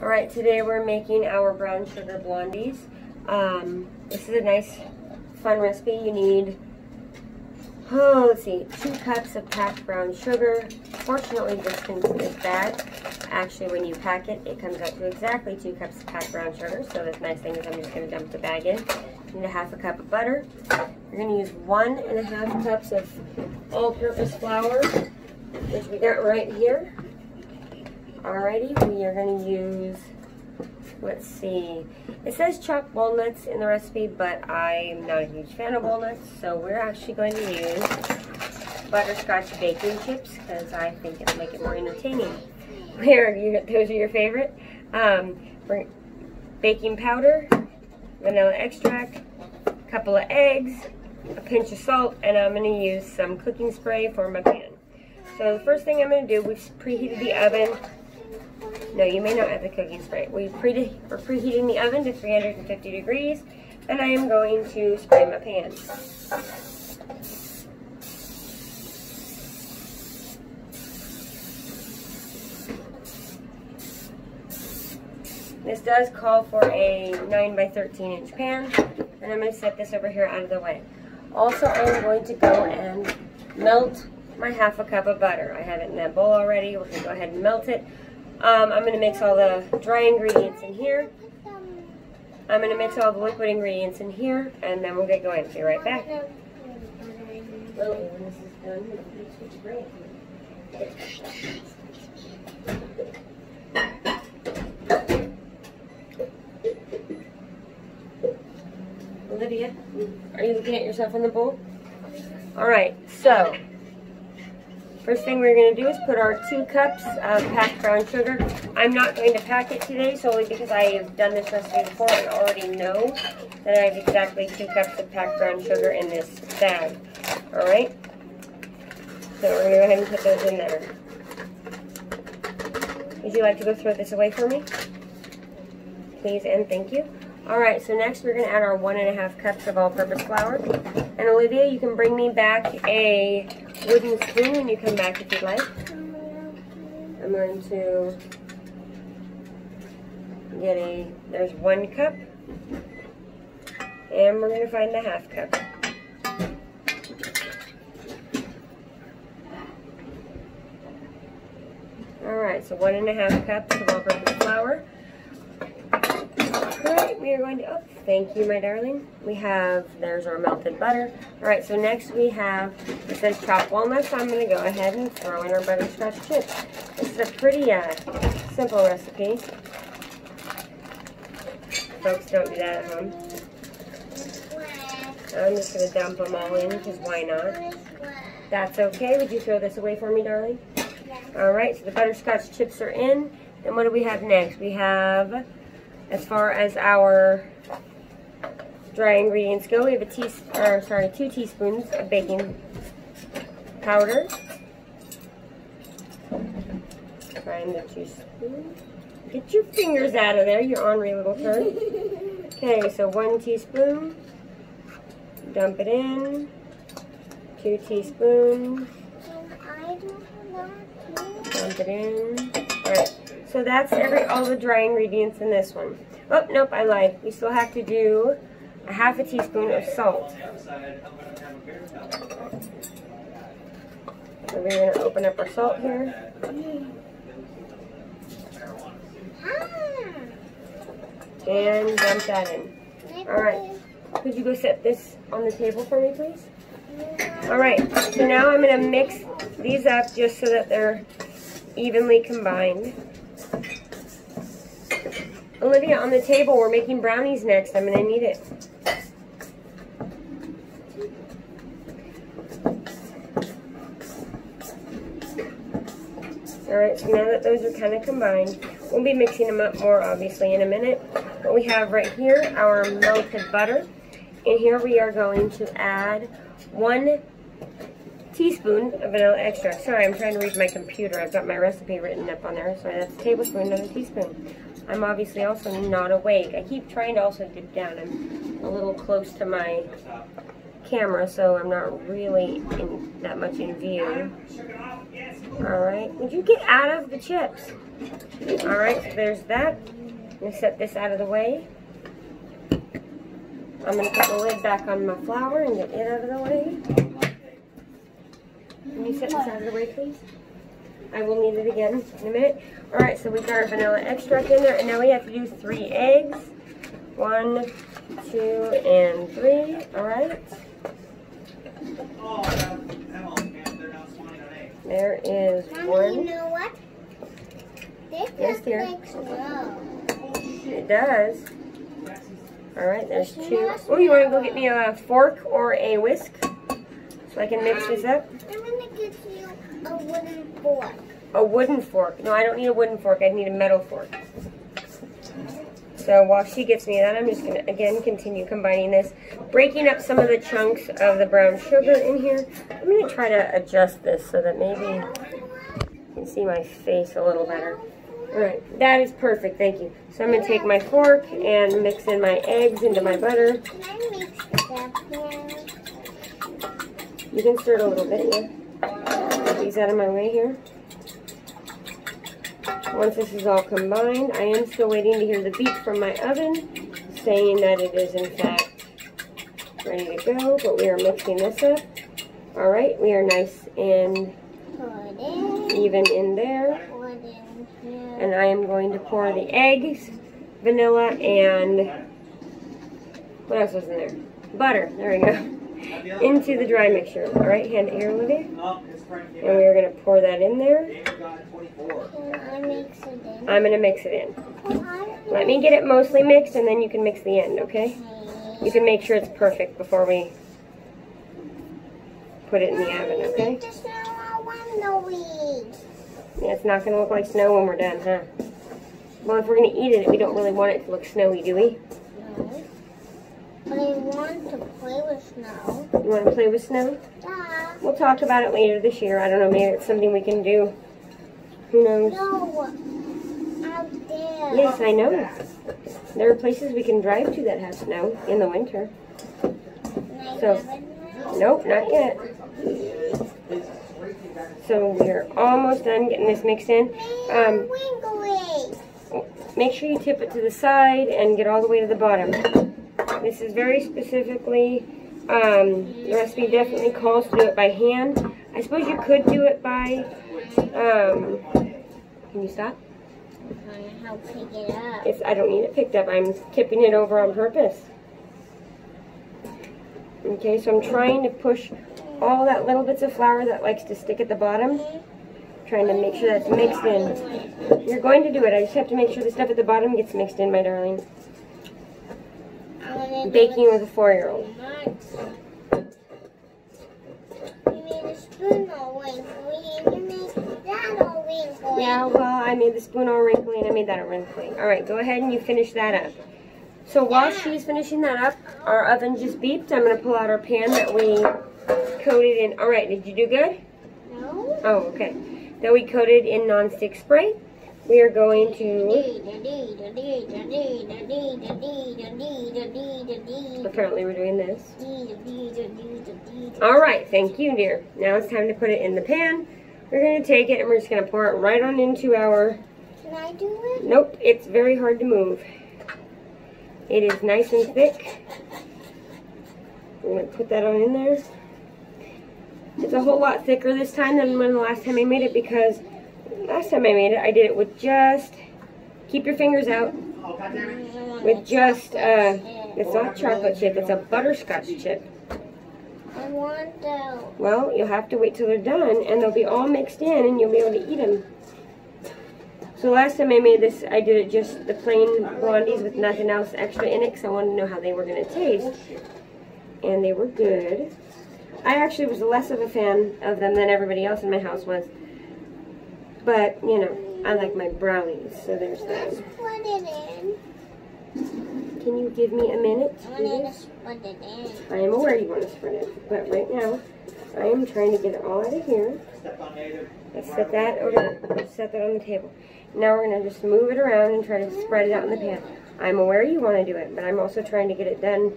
Alright, today we're making our brown sugar blondies. This is a nice, fun recipe. You need, let's see, 2 cups of packed brown sugar. Fortunately, this comes in this bag. Actually, when you pack it, it comes out to exactly 2 cups of packed brown sugar. So the nice thing is I'm just going to dump the bag in. You need a half a cup of butter. You're going to use 1.5 cups of all-purpose flour, which we got right here. Alrighty, we are going to use, let's see, it says chopped walnuts in the recipe, but I'm not a huge fan of walnuts, so we're actually going to use butterscotch baking chips, because I think it'll make it more entertaining. Those are your favorite. Baking powder, vanilla extract, a couple of eggs, a pinch of salt, and I'm going to use some cooking spray for my pan. So the first thing I'm going to do, we've preheated the oven. No, you may not have the cooking spray. We're preheating the oven to 350 degrees, and I am going to spray my pan. This does call for a 9 by 13 inch pan, and I'm going to set this over here out of the way. Also, I'm going to go and melt my half a cup of butter. I have it in that bowl already. We're going to go ahead and melt it. I'm going to mix all the dry ingredients in here. I'm going to mix all the liquid ingredients in here, and then we'll get going. Be right back. When this is done, Olivia, are you looking at yourself in the bowl? Alright, so first thing we're going to do is put our 2 cups of packed brown sugar. I'm not going to pack it today solely because I have done this recipe before and already know that I have exactly 2 cups of packed brown sugar in this bag. Alright? So we're going to go ahead and put those in there. Would you like to go throw this away for me? Please and thank you. Alright, so next we're going to add our 1.5 cups of all-purpose flour. And Olivia, you can bring me back a wooden spoon when you come back if you'd like. I'm going to get there's 1 cup. And we're going to find the half cup. Alright, so 1.5 cups of all-purpose flour. Alright, we are going to, oh, thank you, my darling. There's our melted butter. Alright, so next we have, it says chopped walnuts, so I'm going to go ahead and throw in our butterscotch chips. This is a pretty simple recipe. Folks, don't do that at home. I'm just going to dump them all in, because why not? That's okay. Would you throw this away for me, darling? Alright, so the butterscotch chips are in. And what do we have next? We have, as far as our dry ingredients go, we have 2 teaspoons of baking powder. Find the 2 spoons. Get your fingers out of there, you ornery little turd. Okay, so 1 teaspoon. Dump it in. 2 teaspoons. Dump it in. Alright. So that's all the dry ingredients in this one. Oh, nope, I lied. We still have to do a half a teaspoon of salt. So we're going to open up our salt here. And dump that in. Alright. Could you go set this on the table for me, please? Alright, so now I'm going to mix these up just so that they're evenly combined. Olivia, on the table, we're making brownies next. I'm going to need it. Alright, so now that those are kind of combined, we'll be mixing them up more, obviously, in a minute. But we have right here our melted butter. And here we are going to add 1 teaspoon of vanilla extract. Sorry, I'm trying to read my computer. I've got my recipe written up on there. So that's a tablespoon, not a teaspoon. I'm obviously also not awake. I keep trying to also dip down. I'm a little close to my camera, so I'm not really that much in view. Alright, would you get out of the chips? Alright, so there's that. I'm going to set this out of the way. I'm going to put the lid back on my flour and get it out of the way. Can you set this out of the way, please? I will need it again in a minute. Alright, so we've got our vanilla extract in there, and now we have to do 3 eggs. 1, 2, and 3. Alright. There is Mommy, one. you know what? This Yes, dear. like snow. It does. Alright, there's 2. Oh, you want to go get me a fork or a whisk so I can mix this up? I'm going to give you a wooden fork. A wooden fork. No, I don't need a wooden fork. I need a metal fork. So while she gets me that, I'm just going to, again, continue combining this. Breaking up some of the chunks of the brown sugar in here. I'm going to try to adjust this so that maybe you can see my face a little better. Alright, that is perfect, thank you. So I'm going to take my fork and mix in my eggs into my butter. Can I mix that now? You can stir it a little bit, yeah. Get these out of my way here. Once this is all combined, I am still waiting to hear the beep from my oven, saying that it is in fact ready to go, but we are mixing this up. Alright, we are nice and even in there. And I am going to pour the eggs, vanilla, and what else was in there? Butter, there we go, into the dry mixture. Alright, hand it here, Olivia. And we are going to pour that in there. I'm going to mix it in. Let me get it mostly mixed, and then you can mix the end, okay? You can make sure it's perfect before we put it in the oven, okay? Yeah, it's not going to look like snow when we're done, huh? Well, if we're going to eat it, we don't really want it to look snowy, do we? No. But I want to play with snow. You want to play with snow? Yeah. We'll talk about it later this year. I don't know, maybe it's something we can do. Who knows? No, out there. Yes, I know. There are places we can drive to that have snow in the winter. So, nope, not yet. So we're almost done getting this mixed in. Make sure you tip it to the side and get all the way to the bottom. This is very specifically, the recipe definitely calls to do it by hand. I suppose you could do it by, can you stop? How to pick it up. I don't need it picked up. I'm tipping it over on purpose. Okay, so I'm trying to push all that little bits of flour that likes to stick at the bottom. Trying to make sure that's mixed in. You're going to do it. I just have to make sure the stuff at the bottom gets mixed in, my darling. Baking with a 4-year-old. You made a spoon all wrinkly, and you made that all wrinkly. Yeah, well, I made the spoon all wrinkly, and I made that all wrinkly. Alright, go ahead and you finish that up. So while she's finishing that up, our oven just beeped. I'm going to pull out our pan that we coated in. Alright, did you do good? No. Oh, okay. That we coated in nonstick spray. We are going to... Apparently we're doing this. Alright, thank you, dear. Now it's time to put it in the pan. We're going to take it and we're just going to pour it right on into our... Can I do it? Nope, it's very hard to move. It is nice and thick. I'm going to put that on in there. It's a whole lot thicker this time than when the last time I made it, because last time I made it, I did it with just, keep your fingers out, with just, it's not chocolate chip, it's a butterscotch chip. I want to. Well, you'll have to wait till they're done, and they'll be all mixed in, and you'll be able to eat them. So last time I made this, I did it just the plain blondies with nothing else extra in it, because I wanted to know how they were going to taste. And they were good. I actually was less of a fan of them than everybody else in my house was. But, you know, I like my brownies, so there's that. Let's put it in. Can you give me a minute? I want to put it in. I am aware you want to spread it, but right now, I am trying to get it all out of here. Let's set that over. Let's set that on the table. Now we're going to just move it around and try to spread it out in the pan. I'm aware you want to do it, but I'm also trying to get it done.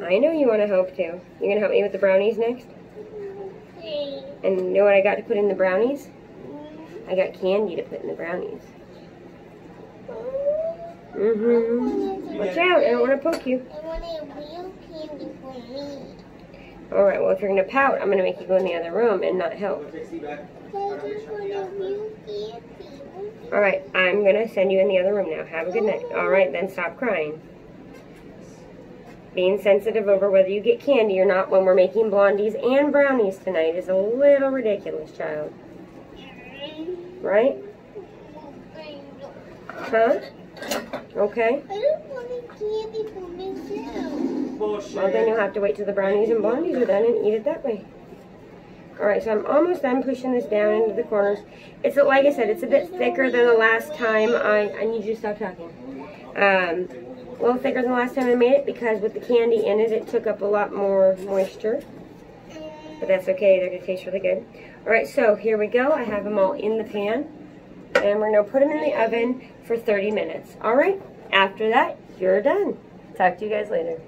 I know you want to help too. You going to help me with the brownies next? And you know what I got to put in the brownies? I got candy to put in the brownies. Watch out, I don't want to poke you. I want a real candy for me. Alright, well if you're going to pout, I'm going to make you go in the other room and not help. Alright, I'm going to send you in the other room now. Have a good night. Alright, then stop crying. Being sensitive over whether you get candy or not when we're making blondies and brownies tonight is a little ridiculous, child. Right? Huh? Okay. I don't want a candy for myself. Well, then you'll have to wait till the brownies and blondies are done and eat it that way. Alright, so I'm almost done pushing this down into the corners. It's, like I said, it's a bit thicker than the last time I need you to stop talking. A little thicker than the last time I made it because with the candy in it, it took up a lot more moisture. But that's okay, they're going to taste really good. Alright, so here we go. I have them all in the pan. And we're going to put them in the oven for 30 minutes. Alright, after that, you're done. Talk to you guys later.